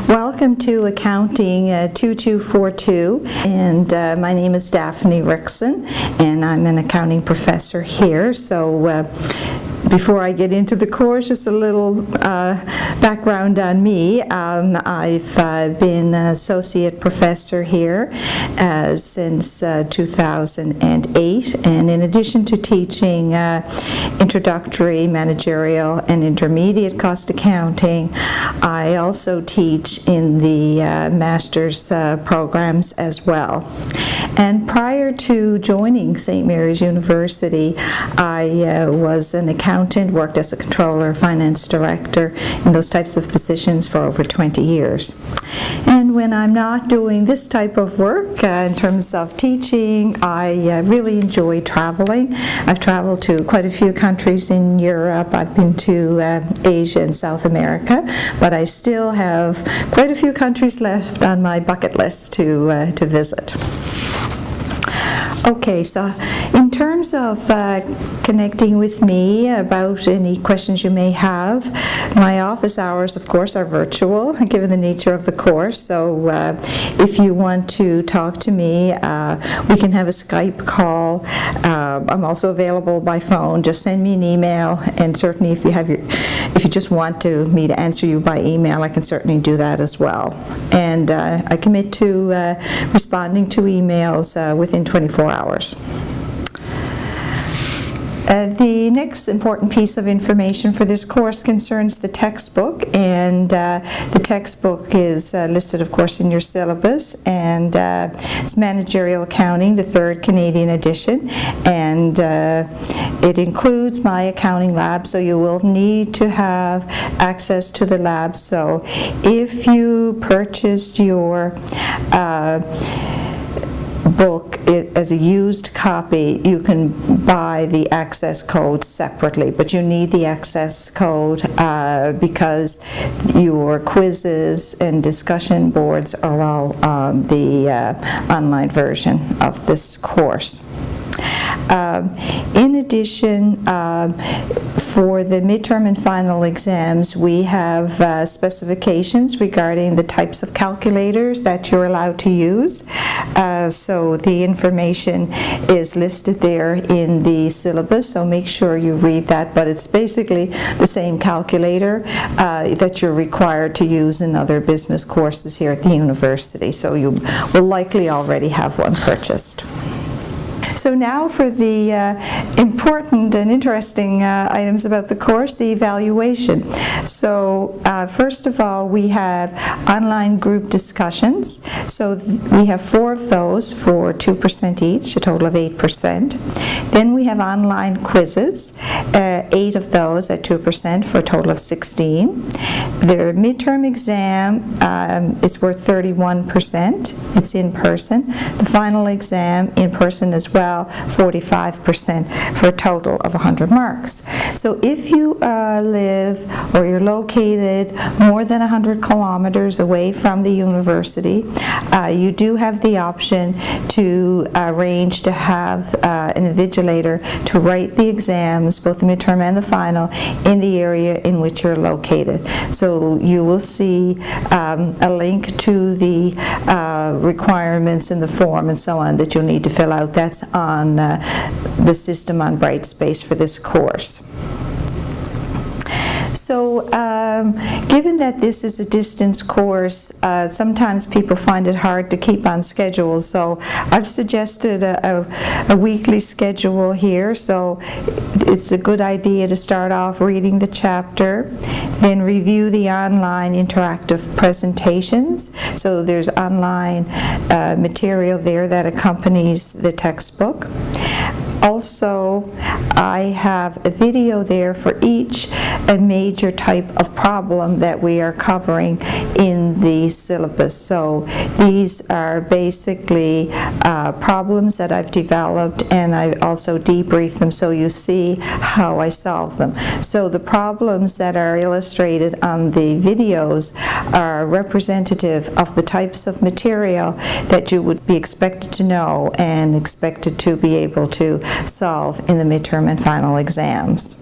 Welcome to Accounting 2242, and my name is Daphne Rickson, and I'm an accounting professor here. So before I get into the course, just a little background on me. I've been an associate professor here since 2008, and in addition to teaching introductory, managerial, and intermediate cost accounting, I also teach in the master's programs as well. And prior to joining St. Mary's University, I was an accountant, worked as a controller, finance director, in those types of positions for over 20 years. And when I'm not doing this type of work, in terms of teaching, I really enjoy traveling. I've traveled to quite a few countries in Europe. I've been to Asia and South America, but I still have quite a few countries left on my bucket list to visit. Okay, so in terms of connecting with me about any questions you may have, my office hours, of course, are virtual, given the nature of the course. So if you want to talk to me, we can have a Skype call. I'm also available by phone. Just send me an email, and certainly if you just want me to answer you by email, I can certainly do that as well. And I commit to responding to emails within 24 hours. The next important piece of information for this course concerns the textbook, and the textbook is listed, of course, in your syllabus, and it's Managerial Accounting, the 3rd Canadian edition, and it includes my accounting lab, so you will need to have access to the lab. So if you purchased your book as a used copy, you can buy the access code separately, but you need the access code because your quizzes and discussion boards are all on the online version of this course. In addition, for the midterm and final exams, we have specifications regarding the types of calculators that you're allowed to use. So the information is listed there in the syllabus, so make sure you read that, but it's basically the same calculator that you're required to use in other business courses here at the university, so you will likely already have one purchased. So now for the important and interesting items about the course, the evaluation. So first of all, we have online group discussions. So we have 4 of those for 2% each, a total of 8%. Then we have online quizzes, 8 of those at 2% for a total of 16. The midterm exam is worth 31%. It's in person. The final exam in person as well, 45%, for a total of 100 marks. So if you live or you're located more than 100 kilometers away from the university, you do have the option to arrange to have an invigilator to write the exams, both the midterm and the final, in the area in which you're located. So you will see a link to the requirements in the form and so on that you'll need to fill out. That's on the system on Brightspace for this course. So given that this is a distance course, sometimes people find it hard to keep on schedule, so I've suggested a weekly schedule here. So it's a good idea to start off reading the chapter, then review the online interactive presentations. So there's online material there that accompanies the textbook. Also, I have a video there for each major type of problem that we are covering in the syllabus. So these are basically problems that I've developed, and I also debrief them so you see how I solve them. So the problems that are illustrated on the videos are representative of the types of material that you would be expected to know and expected to be able to solve in the midterm and final exams.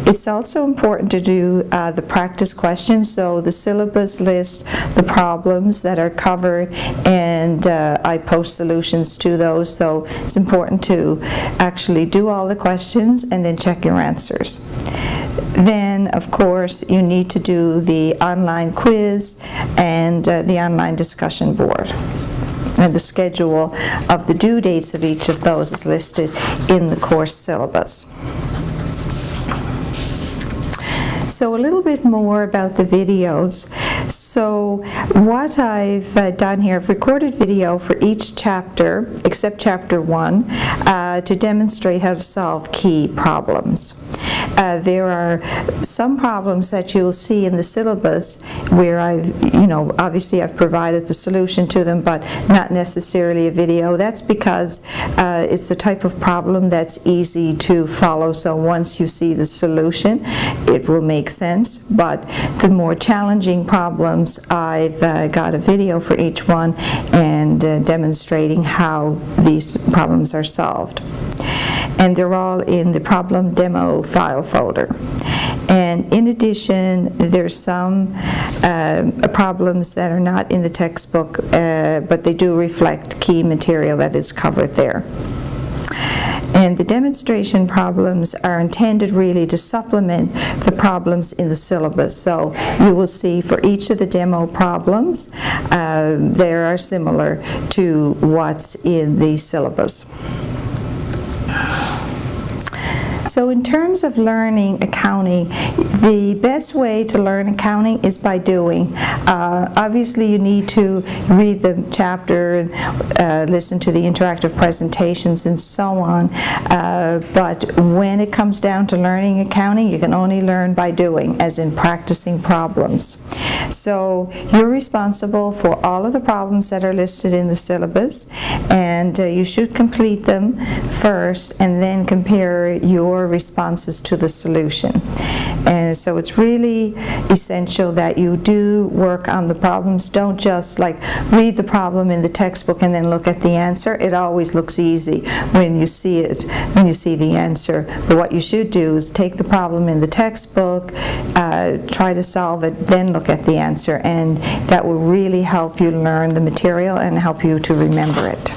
It's also important to do the practice questions. So the syllabus lists the problems that are covered, and I post solutions to those. So it's important to actually do all the questions and then check your answers. Then, of course, you need to do the online quiz and the online discussion board. And the schedule of the due dates of each of those is listed in the course syllabus. So a little bit more about the videos. So what I've done here, I've recorded video for each chapter, except chapter 1, to demonstrate how to solve key problems. There are some problems that you'll see in the syllabus where obviously I've provided the solution to them, but not necessarily a video. That's because it's the type of problem that's easy to follow. So once you see the solution, it will make sense. But the more challenging problems, I've got a video for each one and demonstrating how these problems are solved. And they're all in the problem demo file folder. And in addition, there's some problems that are not in the textbook, but they do reflect key material that is covered there. And the demonstration problems are intended really to supplement the problems in the syllabus. So you will see for each of the demo problems, they are similar to what's in the syllabus. So in terms of learning accounting, the best way to learn accounting is by doing. Obviously you need to read the chapter and listen to the interactive presentations and so on, but when it comes down to learning accounting, you can only learn by doing, as in practicing problems. So you're responsible for all of the problems that are listed in the syllabus, and you should complete them first and then compare your responses to the solution. And so it's really essential that you do work on the problems. Don't just read the problem in the textbook and then look at the answer. It always looks easy when you see it, when you see the answer. But what you should do is take the problem in the textbook, try to solve it, then look at the answer, and that will really help you learn the material and help you to remember it.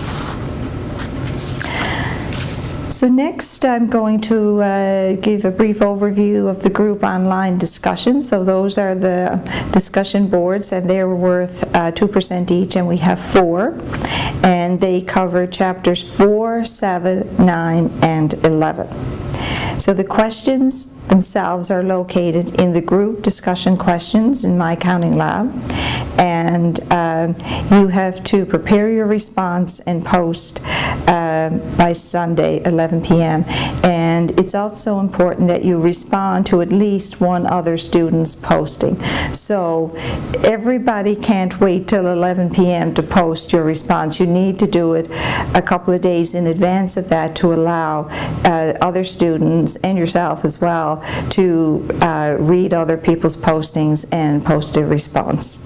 So next I'm going to give a brief overview of the group online discussions. So those are the discussion boards, and they're worth 2% each, and we have 4. And they cover chapters 4, 7, 9, and 11. So the questions themselves are located in the group discussion questions in My Accounting Lab, and you have to prepare your response and post by Sunday 11 p.m. And it's also important that you respond to at least one other student's posting. So everybody can't wait till 11 p.m. to post your response. You need to do it a couple of days in advance of that to allow other students and yourself as well to read other people's postings and post a response.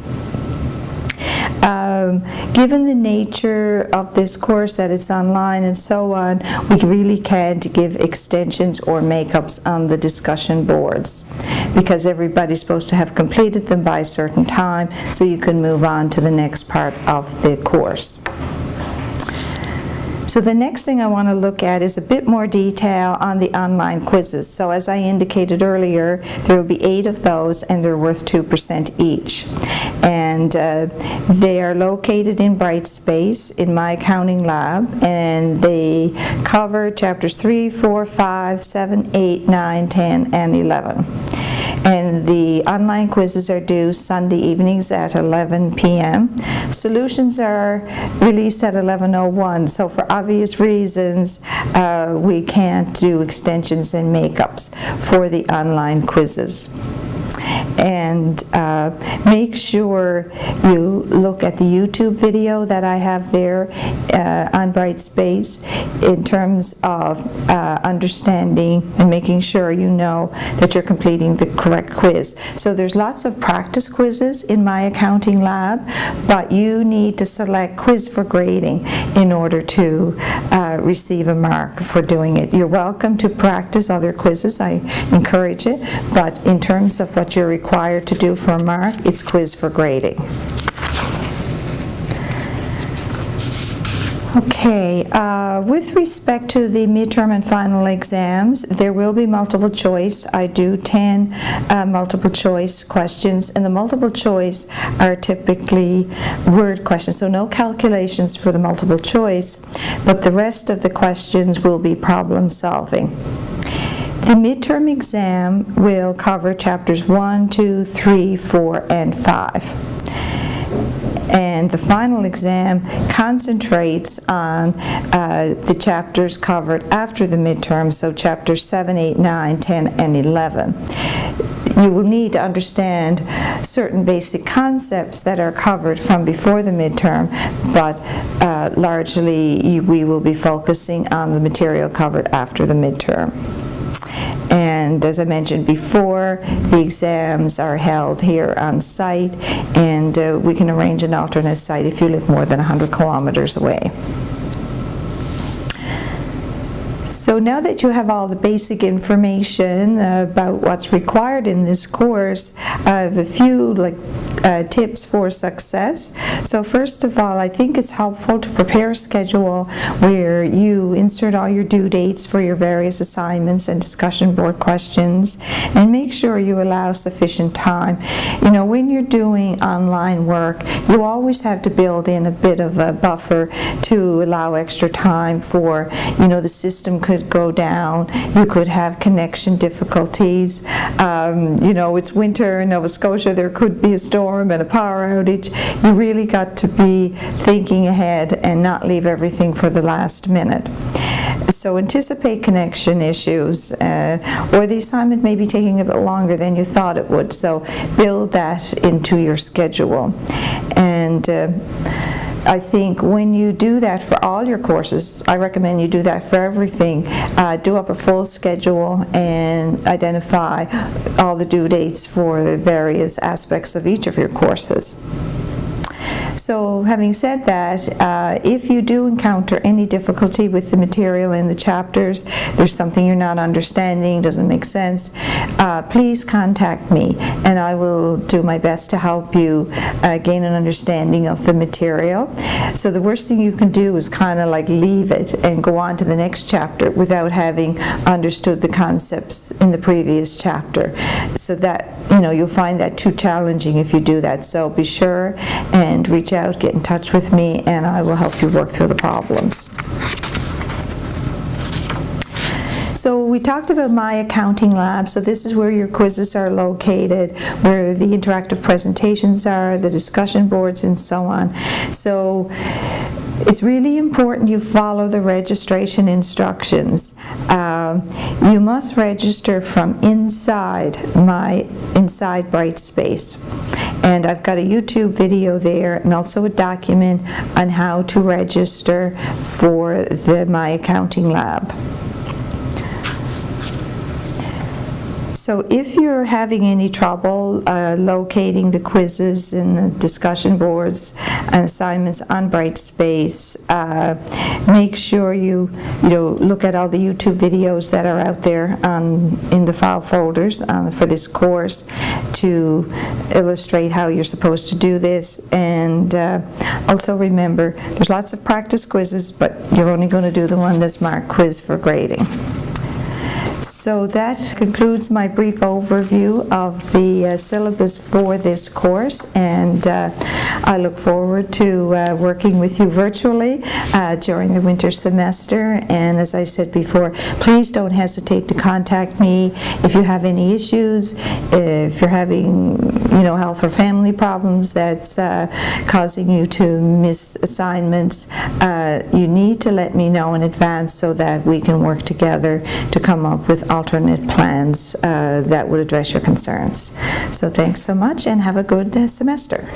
Given the nature of this course, that it's online and so on, we really can't give extensions or makeups on the discussion boards because everybody's supposed to have completed them by a certain time so you can move on to the next part of the course. So the next thing I want to look at is a bit more detail on the online quizzes. So as I indicated earlier, there will be 8 of those, and they're worth 2% each. And they are located in Brightspace in My Accounting Lab, and they cover chapters 3, 4, 5, 7, 8, 9, 10, and 11. And the online quizzes are due Sunday evenings at 11 p.m. Solutions are released at 11:01, so for obvious reasons, we can't do extensions and makeups for the online quizzes. And make sure you look at the YouTube video that I have there on Brightspace in terms of understanding and making sure you know that you're completing the correct quiz. So there's lots of practice quizzes in my accounting lab, but you need to select quiz for grading in order to receive a mark for doing it. You're welcome to practice other quizzes, I encourage it, but in terms of what you're required to do for a mark, it's quiz for grading. Okay, with respect to the midterm and final exams, there will be multiple choice. I do 10 multiple choice questions, and the multiple choice are typically word questions, so no calculations for the multiple choice, but the rest of the questions will be problem solving. The midterm exam will cover chapters 1, 2, 3, 4, and 5. And the final exam concentrates on the chapters covered after the midterm, so chapters 7, 8, 9, 10, and 11. You will need to understand certain basic concepts that are covered from before the midterm, but largely we will be focusing on the material covered after the midterm. And as I mentioned before, the exams are held here on site, and we can arrange an alternate site if you live more than 100 kilometers away. So now that you have all the basic information about what's required in this course, I have a few tips for success. So first of all, I think it's helpful to prepare a schedule where you insert all your due dates for your various assignments and discussion board questions, and make sure you allow sufficient time. You know, when you're doing online work, you always have to build in a bit of a buffer to allow extra time for, the system could go down, you could have connection difficulties, it's winter in Nova Scotia, there could be a storm and a power outage. You really got to be thinking ahead and not leave everything for the last minute. So anticipate connection issues, or the assignment may be taking a bit longer than you thought it would, so build that into your schedule. And I think when you do that for all your courses, I recommend you do that for everything. Do up a full schedule and identify all the due dates for the various aspects of each of your courses. So having said that, if you do encounter any difficulty with the material in the chapters, there's something you're not understanding, doesn't make sense, please contact me and I will do my best to help you gain an understanding of the material. So the worst thing you can do is kind of leave it and go on to the next chapter without having understood the concepts in the previous chapter. So that, you'll find that too challenging if you do that. So be sure and reach out, get in touch with me, and I will help you work through the problems. So we talked about my accounting lab. So this is where your quizzes are located, where the interactive presentations are, the discussion boards, and so on. So it's really important you follow the registration instructions. You must register from inside Brightspace. And I've got a YouTube video there and also a document on how to register for My Accounting Lab. So if you're having any trouble locating the quizzes and the discussion boards and assignments on Brightspace, make sure you look at all the YouTube videos that are out there in the file folders for this course to illustrate how you're supposed to do this. And also remember, there's lots of practice quizzes, but you're only going to do the one that's marked quiz for grading. So that concludes my brief overview of the syllabus for this course, and I look forward to working with you virtually during the winter semester. And as I said before, please don't hesitate to contact me if you have any issues, if you're having health or family problems that's causing you to miss assignments. You need to let me know in advance so that we can work together to come up with alternate plans that would address your concerns. So thanks so much, and have a good semester.